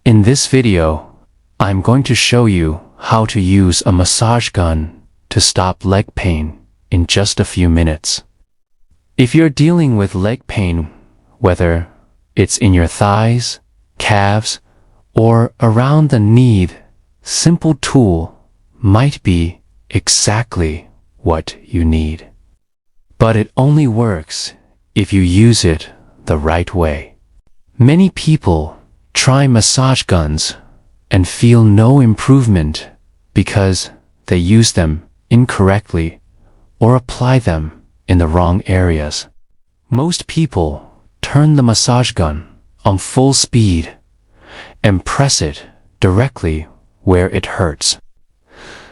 In this video, I'm going to show you how to use a massage gun to stop leg pain in just a few minutes. If you're dealing with leg pain, whether it's in your thighs, calves, or around the knee, simple tool might be exactly what you need. But it only works if you use it the right way. Many people try massage guns and feel no improvement because they use them incorrectly or apply them in the wrong areas. Most people turn the massage gun on full speed and press it directly where it hurts.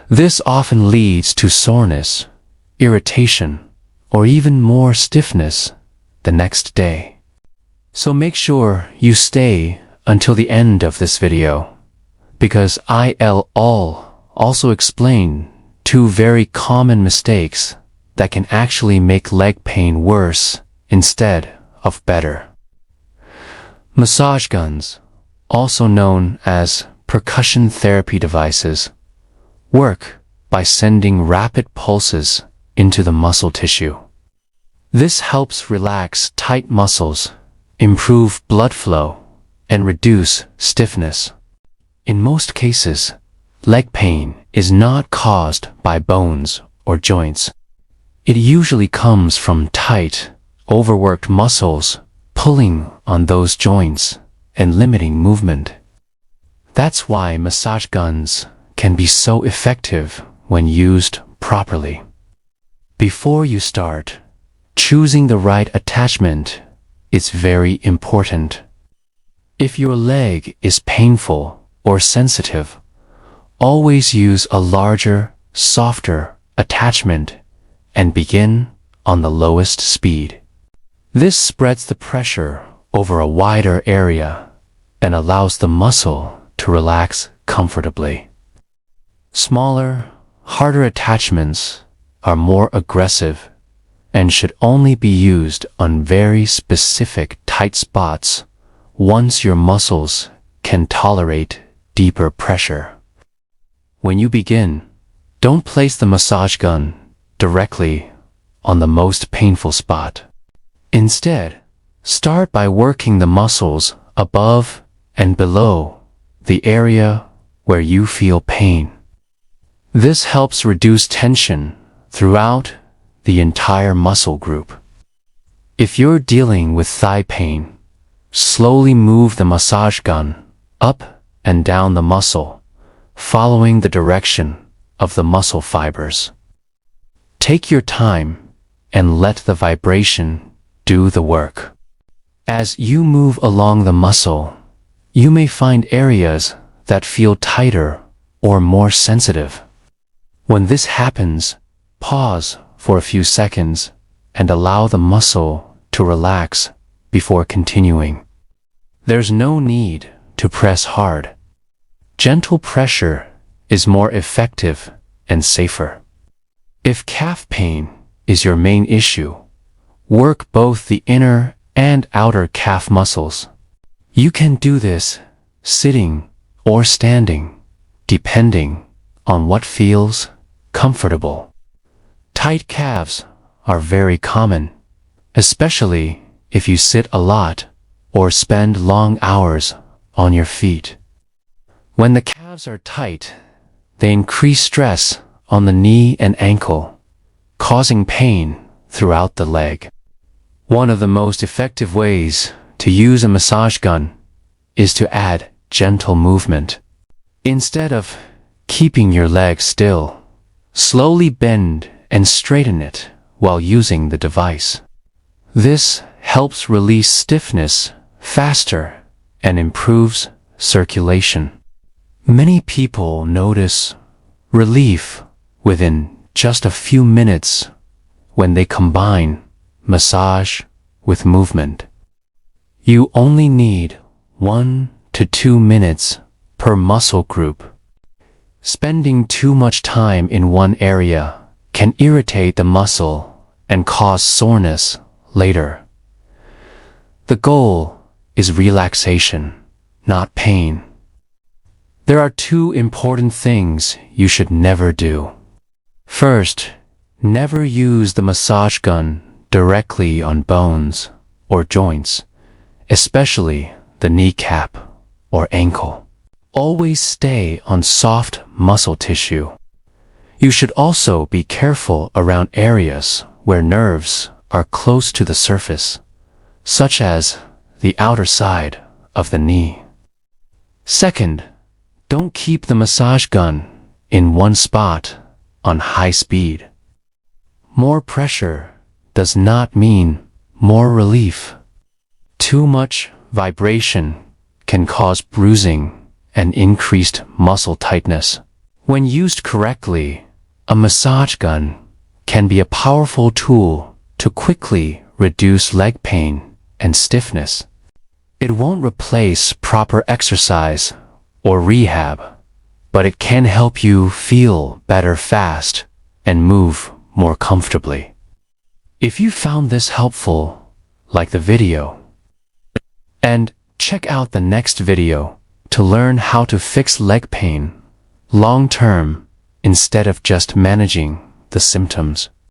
This often leads to soreness, irritation, or even more stiffness the next day. So make sure you stay until the end of this video, because I'll also explain two very common mistakes that can actually make leg pain worse instead of better. Massage guns, also known as percussion therapy devices, work by sending rapid pulses into the muscle tissue. This helps relax tight muscles, improve blood flow, and reduce stiffness. In most cases, leg pain is not caused by bones or joints. It usually comes from tight, overworked muscles pulling on those joints and limiting movement. That's why massage guns can be so effective when used properly. Before you start, choosing the right attachment is very important. If your leg is painful or sensitive, always use a larger, softer attachment and begin on the lowest speed. This spreads the pressure over a wider area and allows the muscle to relax comfortably. Smaller, harder attachments are more aggressive and should only be used on very specific tight spots once your muscles can tolerate deeper pressure. When you begin, don't place the massage gun directly on the most painful spot. Instead, start by working the muscles above and below the area where you feel pain. This helps reduce tension throughout the entire muscle group. If you're dealing with thigh pain, slowly move the massage gun up and down the muscle, following the direction of the muscle fibers. Take your time and let the vibration do the work. As you move along the muscle, you may find areas that feel tighter or more sensitive. When this happens, pause for a few seconds and allow the muscle to relax before continuing. There's no need to press hard. Gentle pressure is more effective and safer. If calf pain is your main issue, work both the inner and outer calf muscles. You can do this sitting or standing, depending on what feels comfortable. Tight calves are very common, especially if you sit a lot or spend long hours on your feet. When the calves are tight, they increase stress on the knee and ankle, causing pain throughout the leg. One of the most effective ways to use a massage gun is to add gentle movement. Instead of keeping your leg still, slowly bend and straighten it while using the device. This helps release stiffness faster and improves circulation. Many people notice relief within just a few minutes when they combine massage with movement. You only need 1 to 2 minutes per muscle group. Spending too much time in one area can irritate the muscle and cause soreness later. The goal is relaxation, not pain, There are two important things you should never do. First, never use the massage gun directly on bones or joints, especially the kneecap or ankle. Always stay on soft muscle tissue. You should also be careful around areas where nerves are close to the surface, such as the outer side of the knee. Second, don't keep the massage gun in one spot on high speed. More pressure does not mean more relief. Too much vibration can cause bruising and increased muscle tightness. When used correctly, a massage gun can be a powerful tool to quickly reduce leg pain and stiffness. It won't replace proper exercise or rehab, but it can help you feel better fast and move more comfortably. If you found this helpful, like the video, and check out the next video to learn how to fix leg pain long-term instead of just managing the symptoms.